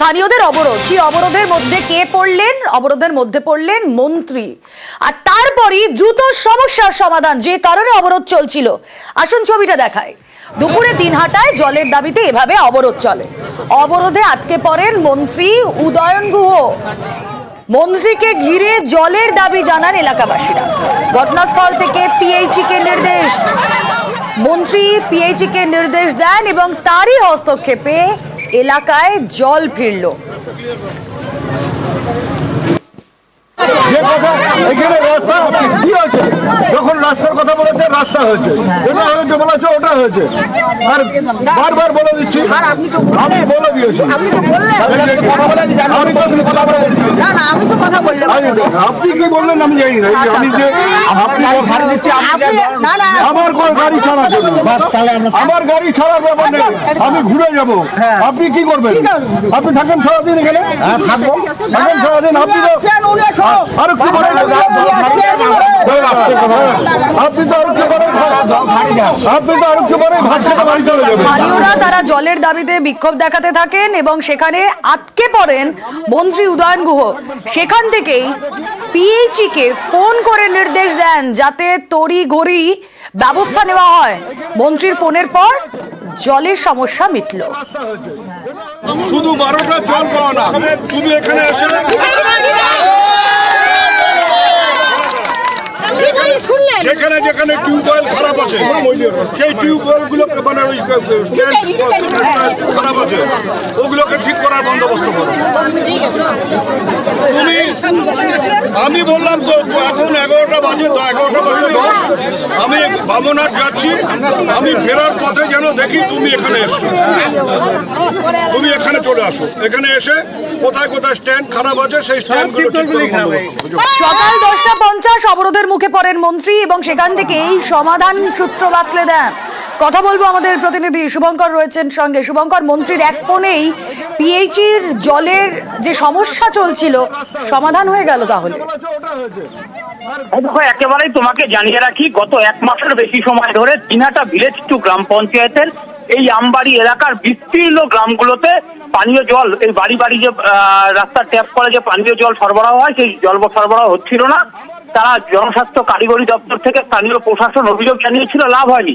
স্থানীয়দের অবরোধ, সেই অবরোধের মধ্যে কে পড়লেন? অবরোধের মধ্যে পড়লেন মন্ত্রী। আর তারপরই দ্রুত সমস্যার সমাধান, যে কারণে অবরোধ চলছিল। আসুন ছবিটা দেখায়। দুপুরে দিনহাটায় জলের দাবিতে এভাবে অবরোধ চলে। অবরোধে আটকে পড়েন মন্ত্রী উদয়ন গুহ। মন্ত্রীকে ঘিরে জলের দাবি জানান এলাকাবাসীরা। ঘটনাস্থল থেকে পিএইচই কে নির্দেশ। মন্ত্রী পিএইচই কে নির্দেশ দেন এবং তারই হস্তক্ষেপে এলাকায় জল ফিরল। এখানে রাস্তা কি হয়েছে? যখন রাস্তার কথা বলেছে রাস্তা হয়েছে, এটা হয়েছে বলেছে ওটা হয়েছে, আর বারবার বলে দিচ্ছি। আমি বলে দিয়েছি, আপনি কি বললেন আমি জানি না। আমি যে আপনি আমার কোনো গাড়ি ছাড়ার জন্য, আমার গাড়ি ছাড়ার ব্যাপার নেই, আমি ঘুরে যাব। আপনি কি করবেন? আপনি থাকেন সারাদিন এখানে, থাকেন সারাদিন। আপনি তো আর কি করেন? স্থানীয়রা তারা জলের দাবিতে বিক্ষোভ দেখাতে থাকেন এবং সেখানে আটকে পড়েন মন্ত্রী উদয়ন গুহ। সেখান থেকেই পিএইচই কে ফোন করে নির্দেশ দেন যাতে তড়িঘড়ি ব্যবস্থা নেওয়া হয়। মন্ত্রীর ফোনের পর জলের সমস্যা মিটল। শুধু 12টা জল পাওয়া না, তুমি এখানে এসে যেখানে যেখানে টিউবওয়েল খারাপ আছে সেই টিউবওয়েল গুলোকে মানে খারাপ আছে ওগুলোকে ঠিক করার বন্দোবস্ত করো। তুমি আমি বললাম তো এখন 11টা বাজে, 11টা বাজে 10, আমি বামনহাট যাচ্ছি। আমি ফেরার পথে যেন দেখি তুমি এখানে এসছো, তুমি এখানে চলে আসো। এখানে এসে কোথায় কোথায় স্ট্যান্ড খারাপ আছে সেই স্ট্যান্ডগুলো ঠিক করে বন্দোবস্ত। সকাল 10:50 অবরোধের মুখে পড়েন মন্ত্রী এবং সেখান থেকে এই সমাধান সূত্র বাতলে দেন। কথা বলবো আমাদের প্রতিনিধি শুভঙ্কর রয়েছেন সঙ্গে। শুভঙ্কর, মন্ত্রীর এক ফোনেই পিএইচির জলের যে সমস্যা চলছিল সমাধান হয়ে গেল তাহলে? দেখো, একেবারেই তোমাকে জানিয়ে রাখি, গত 1 মাসের বেশি সময় ধরে দিনহাটা ভিলেজ 2 গ্রাম পঞ্চায়েতের এই আমবাড়ি এলাকার বিস্তীর্ণ গ্রামগুলোতে পানীয় জল, এই বাড়ি বাড়ি যে রাস্তার ট্যাপ করে যে পানীয় জল সরবরাহ হয় সেই জল সরবরাহ হচ্ছিল না। তারা জনস্বাস্থ্য কারিগরি দপ্তর থেকে স্থানীয় প্রশাসন অভিযোগ জানিয়েছিল, লাভ হয়নি।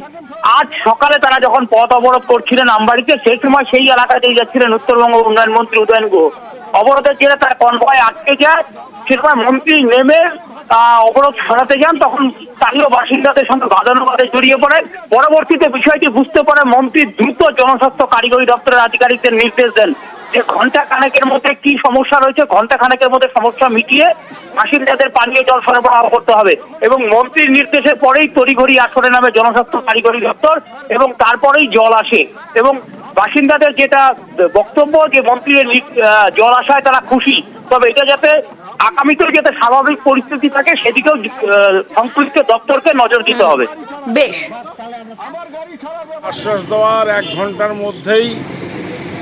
আজ সকালে তারা যখন পথ অবরোধ করছিলেন আমবাড়িতে, সেই সময় সেই এলাকাতেই যাচ্ছিলেন উত্তরবঙ্গ উন্নয়ন মন্ত্রী উদয়ন গুহ। অবরোধের জেরে তার কনভয় আটকে যায়। সে সময় মন্ত্রী নেমে অবরোধ সরাতে যান, তখন স্থানীয় বাসিন্দাদের সঙ্গে বাদানুবাদে জড়িয়ে পড়ে। পরবর্তীতে বিষয়টি বুঝতে পারে মন্ত্রী দ্রুত জনস্বাস্থ্য কারিগরি দপ্তরের আধিকারিকদের নির্দেশ দেন যে ঘন্টা খানেকের মধ্যে কি সমস্যা রয়েছে, ঘন্টা খানেকের মধ্যে সমস্যা মিটিয়ে বাসিন্দাদের পানীয় জল সরবরাহ করতে হবে। এবং মন্ত্রীর নির্দেশের পরেই তড়িঘড়ি আসরে নামে জনস্বাস্থ্য কারিগরি দপ্তর এবং তারপরেই জল আসে। এবং বাসিন্দাদের যেটা বক্তব্য যে মন্ত্রীর জল আসায় তারা খুশি, তবে এটা যাতে আগামীতেও যাতে স্বাভাবিক পরিস্থিতি থাকে সেদিকেও সংশ্লিষ্ট দপ্তরকে নজর দিতে হবে। বেশ, আশ্বাস দেওয়ার 1 ঘন্টার মধ্যেই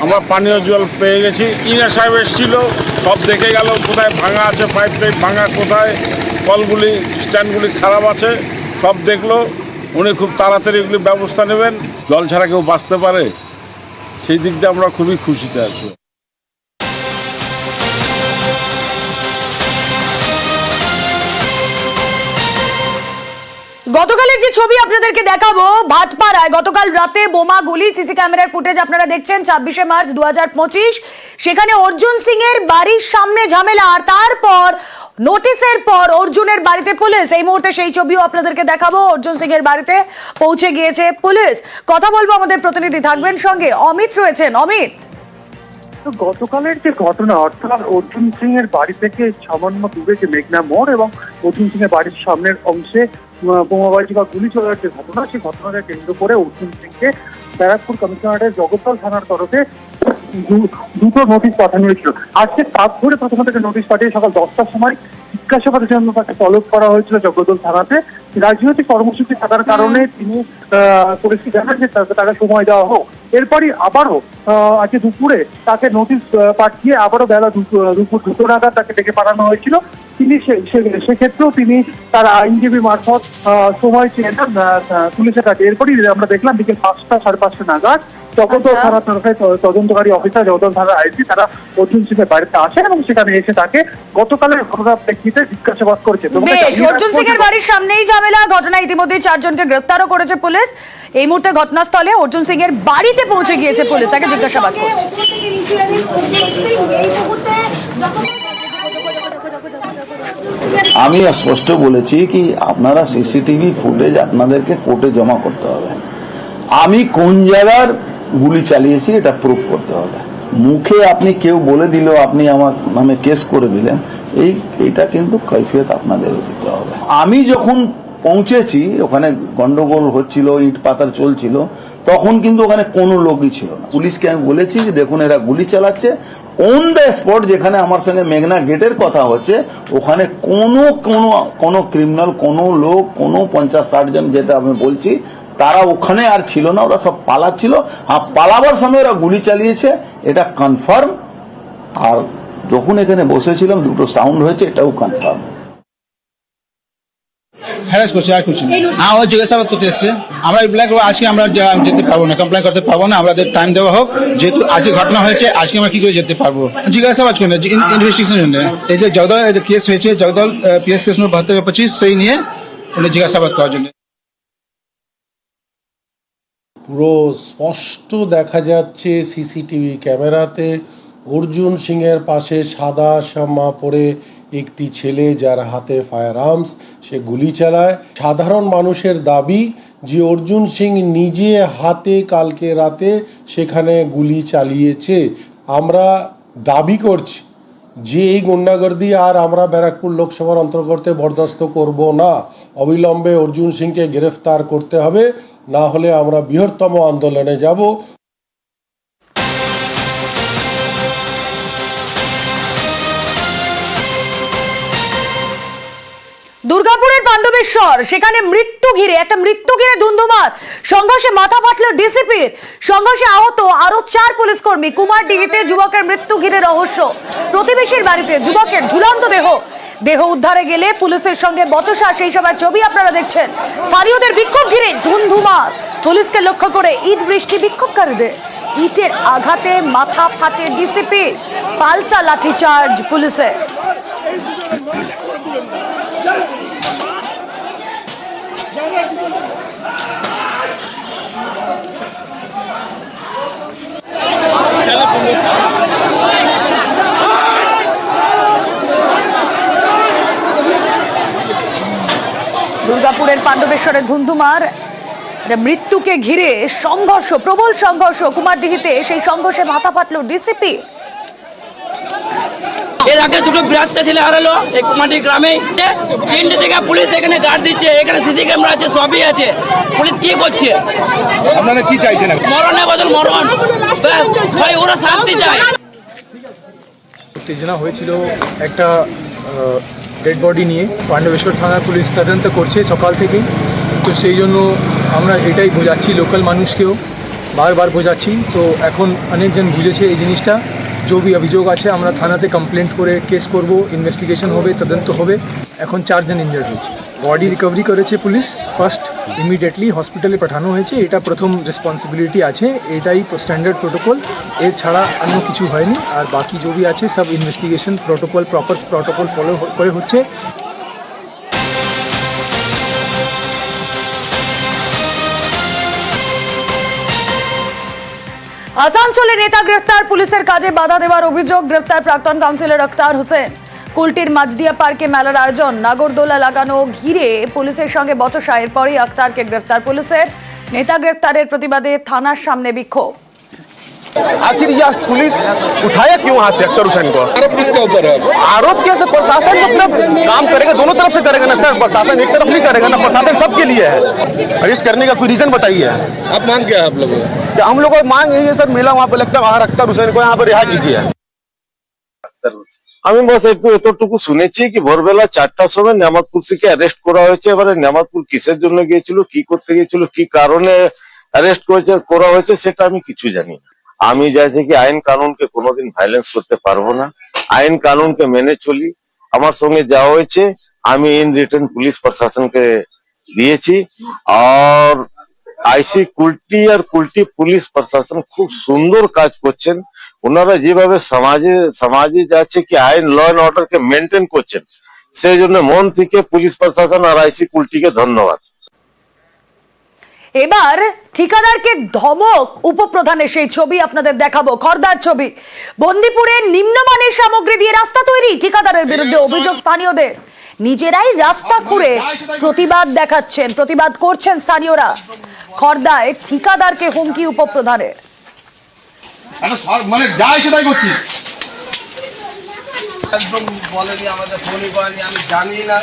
আমরা পানীয় জল পেয়ে গেছি। ইনা সাহেব এসেছিল, সব দেখে গেল কোথায় ভাঙা আছে, পাইপ ভাঙা কোথায়, কলগুলি স্ট্যান্ডগুলি খারাপ আছে, সব দেখলো। উনি খুব তাড়াতাড়ি এগুলি ব্যবস্থা নেবেন। জল ছাড়া কেউ বাঁচতে পারে? সেই দিক দিয়ে আমরা খুবই খুশিতে আছি। গতকালের যে ছবি আপনাদেরকে দেখাবো, ভাটপাড়ায় গতকাল রাতে বোমা গুলি, সিসি ক্যামেরার ফুটেজ আপনারা দেখছেন। 26শে মার্চ 2025 সেখানে অর্জুন সিং এর বাড়ির সামনে ঝামেলা, আর তারপর নোটিশের পর অর্জুনের বাড়িতে পুলিশ। এই মুহূর্তে সেই ছবিও আপনাদেরকে দেখাবো। অর্জুন সিং এর বাড়িতে পৌঁছে গিয়েছে পুলিশ। কথা বলবো, আমাদের প্রতিনিধি থাকবেন সঙ্গে, অমিত রয়েছেন। অমিত, গতকালের যে ঘটনা, অর্থাৎ অর্জুন সিং এর বাড়ি থেকে সামান্য দূরে যে মেঘনা মোড় এবং অর্জুন সিং এর বাড়ির সামনের অংশে বোমাবাজি বা গুলি চলার যে ঘটনা, সেই ঘটনাকে কেন্দ্র করে অর্জুন সিংকে ব্যারাকপুর কমিশনারেটের জগদ্দল থানার তরফে দুটো নোটিশ পাঠানো হয়েছিল। আজকে তার ধরে প্রথম থেকে নোটিশ পাঠিয়ে সকাল 10টার সময় জিজ্ঞাসাবাদের জন্য তাকে তলব করা হয়েছিল জগদ্দল থানাতে। রাজনৈতিক কর্মসূচি থাকার কারণে তিনি পুলিশকে জানান যে তাকে সময় দেওয়া হোক। এরপরই আবারও আজকে দুপুরে তাকে নোটিশ পাঠিয়ে আবারও বেলা দুপুর 2টো নাগাদ তাকে ডেকে পাঠানো হয়েছিল। তিনি সেক্ষেত্রেও তিনি তার আইনজীবী মারফত সময় চেয়েছেন পুলিশের কাছে। এরপরই আমরা দেখলাম বিকেল 5টা, 5:30 নাগাদ জগদ্দল আচ্ছা। থানার তরফে তদন্তকারী অফিসার জগদ্দল থানার আইসি তারা অর্জুন সিং এর বাড়িতে আসেন এবং সেখানে এসে তাকে গতকালের ঘটনার প্রেক্ষিতে জিজ্ঞাসাবাদ করেছে। তোমাকে বেশ, জানিয়ে অর্জুন রাখবো সিং এর বাড়ির সামনেই ঝামেলা, ঘটনা ইতিমধ্যে 4 জনকে গ্রেফতারও করেছে পুলিশ। এই মুহূর্তে ঘটনাস্থলে অর্জুন সিং এর বাড়িতে পৌঁছে গিয়েছে পুলিশ, তাকে জিজ্ঞাসাবাদ করছে। আমি স্পষ্ট বলেছি কি আপনারা সিসিটিভি ফুটেজ আপনাদেরকে কোর্টে জমা করতে হবে। আমি কোন জায়গার গুলি চালিয়েছি এটা প্রুফ করতে হবে। মুখে আপনি কেউ বলে দিল আপনি আমার নামে কেস করে দিলেন, এইটা কিন্তু কৈফিয়ত আপনাদেরও দিতে হবে। আমি যখন পৌঁছেছি ওখানে গন্ডগোল হচ্ছিল, ইট পাতার চলছিল, তখন কিন্তু ওখানে কোনো লোকই ছিল না। পুলিশকে আমি বলেছি যে দেখুন এরা গুলি চালাচ্ছে অন দ্য স্পট, যেখানে আমার সঙ্গে মেঘনা গেটের কথা হচ্ছে ওখানে কোনো ক্রিমিনাল, কোনো লোক, কোনো 50-60 জন যেটা আমি বলছি তারা ওখানে আর ছিল না, ওরা সব পালাচ্ছিল। আর পালাবার সময় ওরা গুলি চালিয়েছে, এটা কনফার্ম। আর যখন এখানে বসেছিলাম দুটো সাউন্ড হয়েছে, এটাও কনফার্ম। হ্যারাস করছে আর কিছু হ্যাঁ, ও জিজ্ঞাসাবাদ করতে এসছে। আমরা ব্ল্যাক আজকে আমরা যেতে পারবো না, কমপ্লেন করতে পারবো না, আমাদের টাইম দেওয়া হোক। যেহেতু আজকে ঘটনা হয়েছে, আজকে আমরা কি করে যেতে পারবো জিজ্ঞাসাবাদ করেন ইনভেস্টিগেশন জন্য। এই যে জগদল কেস হয়েছে, জগদল পিএস কেস 72/25 সেই নিয়ে উনি জিজ্ঞাসাবাদ করার জন্য। পুরো স্পষ্ট দেখা যাচ্ছে সিসিটিভি ক্যামেরাতে অর্জুন সিং এর পাশে সাদা জামা পরে একটি ছেলে, যার হাতে ফায়ার আর্মস, সে গুলি চালায়। সাধারণ মানুষের দাবি যে অর্জুন সিং নিজে হাতে কালকে রাতে সেখানে গুলি চালিয়েছে। আমরা দাবি করছি যে এই গুন্ডাগর্দি আর আমরা ব্যারাকপুর লোকসভার অন্তর্গতে বরদাস্ত করব না। অবিলম্বে অর্জুন সিংকে গ্রেফতার করতে হবে, না হলে আমরা বৃহত্তম আন্দোলনে যাব। দুর্গাপুরের পাণ্ডবেশ্বর, সেখানে মৃত্যু ঘিরে ধুন্ধুমার সংঘর্ষে মাথা ফাটল ডিসিপির। সংঘর্ষে আহত আরো 4 পুলিশ কর্মী। কুমারডিহিতে যুবকের মৃত্যু ঘিরে রহস্য। প্রতিবেশীর বাড়িতে যুবকের ঝুলন্ত দেহ উদ্ধারে গেলে পুলিশের সঙ্গে বচসা, সেই সময় ছবি আপনারা দেখছেন। স্থানীয়দের বিক্ষোভ ঘিরে ধুন্ধুমার। পুলিশকে লক্ষ্য করে ইট বৃষ্টি বিক্ষোভকারীদের। ইটের আঘাতে মাথা ফাটে ডিসিপি, পাল্টা লাঠিচার্জ পুলিশের। দুর্গাপুরের পাণ্ডবেশ্বরের ধুন্ধুমার মৃত্যুকে ঘিরে সংঘর্ষ, প্রবল সংঘর্ষ কুমারডিহিতে। সেই সংঘর্ষে মাথা ফাটল ডিসিপি। এর আগে দুটো বিরাটতে ছেলে হারালো এই কুমারডি গ্রামে। 3টে থেকে পুলিশ এখানে গার্ড দিচ্ছে, এখানে সিসি ক্যামেরা আছে, সবই আছে। পুলিশ কি করছে? আপনারা কি চাইছেন? মরণের বদল মরণ, ভাই ওরা শান্তি চায়। উত্তেজনা হয়েছিল একটা ডেড বডি নিয়ে। পাণ্ডবেশ্বর থানার পুলিশ তদন্ত করছে সকাল থেকেই। তো সেই জন্য আমরা এটাই বোঝাচ্ছি, লোকাল মানুষকেও বারবার বোঝাচ্ছি। তো এখন অনেকজন বুঝেছে এই জিনিসটা। जो भी অভিযোগ আছে আমরা থানাতে কমপ্লেন্ট করে কেস করব, ইনভেস্টিগেশন হবে, তদন্ত হবে। এখন 4 জন ইনজার্ড হয়েছে। বডি রিকভারি করেছে পুলিশ। ফার্স্ট ইমিডিয়েটলি হসপিটালে পাঠানো হয়েছে। এটা প্রথম রেসপন্সিবিলিটি আছে, এটাই স্ট্যান্ডার্ড প্রোটোকল, এর ছাড়া অন্য কিছু হয়নি। আর বাকি जो भी আছে সব investigation protocol, proper protocol follow করে হচ্ছে। আসানসোলে নেতা গ্রেফতার, পুলিশের কাজে বাধা দেওয়ার অভিযোগ। গ্রেফতার প্রাক্তন কাউন্সিলর আখতার হোসেন। কুলটির মাঝদিয়া পার্কে মেলার আয়োজন, নাগরদোলা লাগানো ঘিরে পুলিশের সঙ্গে বচসা। এরপরই আখতারকে গ্রেফতার পুলিশের। নেতা গ্রেফতারের প্রতিবাদে থানার সামনে বিক্ষোভ। आखिर यह पुलिस उठाया क्यों वहां से अख्तर हुसैन को? आरोप किसके ऊपर है? आरोप कैसे? प्रशासन मतलब काम करेगा, दोनों तरफ से करेगा ना सर। प्रशासन एक तरफ नहीं करेगा ना, प्रशासन सबके लिए है। अरेस्ट करने का कोई रीजन बताइए। आप मांग क्या है आप लोगों क्या हम लोग मांग यही है सर, मेला वहाँ पे लगता है, बाहर अख्तर हुसैन को यहाँ पर रिहा कीजिए। আমি বস একটু এতটুকু শুনেছি কি ভোরবেলা 4টার সময় নেমাতপুর থেকে অ্যারেস্ট করা হয়েছে। এবারে নেমাতপুর কিসের জন্য গিয়েছিল, কি করতে গিয়েছিল, কি কারণে অ্যারেস্ট করা হয়েছে সেটা আমি কিছু জানি না। আমি চাইছি কি আইন কানুনকে কোনোদিন ভায়োলেন্স করতে পারবো না, আইন কানুনকে মেনে চলি। আমার সঙ্গে যাওয়া হয়েছে, আমি ইন রিটার্ন পুলিশ প্রশাসনকে দিয়েছি। আর আইসি কুলটি আর কুলটি পুলিশ প্রশাসন খুব সুন্দর কাজ করছেন। ওনারা যেভাবে সমাজে যাচ্ছে কি আইন ল অ্যান্ড অর্ডারকে মেনটেন করছেন, সেই জন্য মন থেকে পুলিশ প্রশাসন আর আইসি কুলটিকে ধন্যবাদ। এবার ঠিকাদারকে ধমক উপপ্রধানের সেই ছবি আপনাদের দেখাবো, খর্দার ছবি। বন্দিপুরে নিম্নমানের সামগ্রী দিয়ে রাস্তা তৈরি, ঠিকাদারের বিরুদ্ধে অভিযোগ স্থানীয়দের। নিজেরাই রাস্তা খুঁড়ে প্রতিবাদ দেখাচ্ছেন, প্রতিবাদ করছেন স্থানীয়রা। খর্দায় ঠিকাদারকে হুমকি উপপ্রধানের। মানে যা ইচ্ছে তাই করছি। একদম বলেনি, আমাদের ফোনই করেনি, আমি জানি না।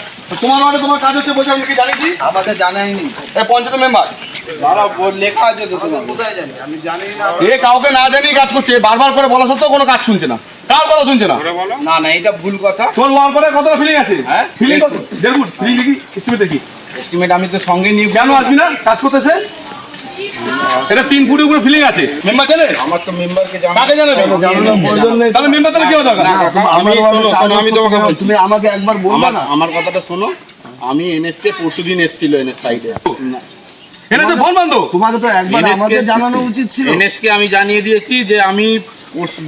তোমার কাজ হচ্ছে বলছে, আমি কি জানিছি? আমাকে জানায়নি। পঞ্চায়েত মেম্বার লেখা আছে তো, তোমার কোথায় জানি? আমি জানি না। এ কাউকে না জানিয়ে কাজ করছে, বারবার করে বলা সত্ত্বেও কোনো কাজ শুনছে না। কার কথা শুনছে না? না না, এটা ভুল কথা। তোর ওয়াল করে কতটা ফিলিং আছে? হ্যাঁ, ফিলিং কত? দেখুন ফিলিং দেখি, এস্টিমেট দেখি। এস্টিমেট আমি তো সঙ্গে নিয়ে কেন আসবি না কাজ করতেছে? এটা 3 ফুটের উপরে ফিলিং আছে। মেম্বার জানে? আমার তো মেম্বারকে কাকে জানাবে? জানানোর প্রয়োজন নেই। তাহলে মেম্বার তাহলে কি হওয়া দরকার? আমি তোমাকে তুমি আমাকে একবার বলবা না? আমার কথাটা শোনো, আমি এনএসকে পরশুদিন এসেছিল এনএস সাইডে। এনেছে ফোন বন্ধ। তোমাকে তো একবার আমাকে জানানো উচিত ছিল। এনএসকে আমি জানিয়ে দিয়েছি যে আমি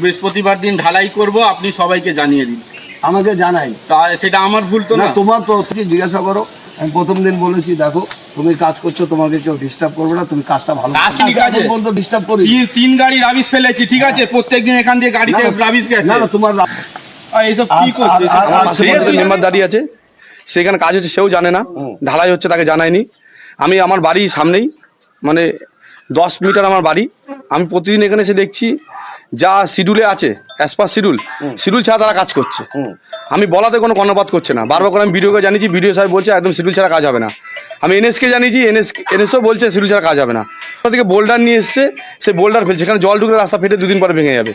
বৃহস্পতিবার দিন ঢালাই করব, আপনি সবাইকে জানিয়ে দিন। আমাকে জানাই তা সেটা আমার ভুল তো না, না। তোমার তো জিজ্ঞাসা করো। আমি প্রথম দিন বলেছি, দেখো তুমি কাজ করছো, তোমাকে কেউ ডিস্টার্ব করবে না, তুমি কাজটা ভালো কাজ ঠিক আছে। বলতো ডিস্টার্ব করি। 3 গাড়ি রাবিশ ফেলেছি, ঠিক আছে? প্রত্যেকদিন এখান দিয়ে গাড়িতে রাবিশ গেছে। না না, তোমার এইসব কি করছে? মেম্বার দাঁড়িয়ে আছে, সেখানে কাজ হচ্ছে, সেও জানে না, ঢালাই হচ্ছে তাকে জানায়নি। আমি আমার বাড়ির সামনেই, মানে 10 মিটার আমার বাড়ি, আমি প্রতিদিন এখানে এসে দেখছি যা শিডিউলে আছে, অ্যাজ পার শিডিউল ছাড়া তারা কাজ করছে। আমি বলাতে কোনো কর্ণপাত করছে না। বারবার করে আমি ভিডিওকে জানিয়েছি, ভিডিও সাহেব বলছে একদম শিডিউল ছাড়া কাজ হবে না। আমি এনএসকে জানিয়েছি, এনএসও বলছে শিডিউল ছাড়া কাজ হবে না। ওটা থেকে বোল্ডার নিয়ে এসছে, সেই বোল্ডার ফেলছে, সেখানে জল ঢুকলে রাস্তা ফেটে 2 দিন পরে ভেঙে যাবে।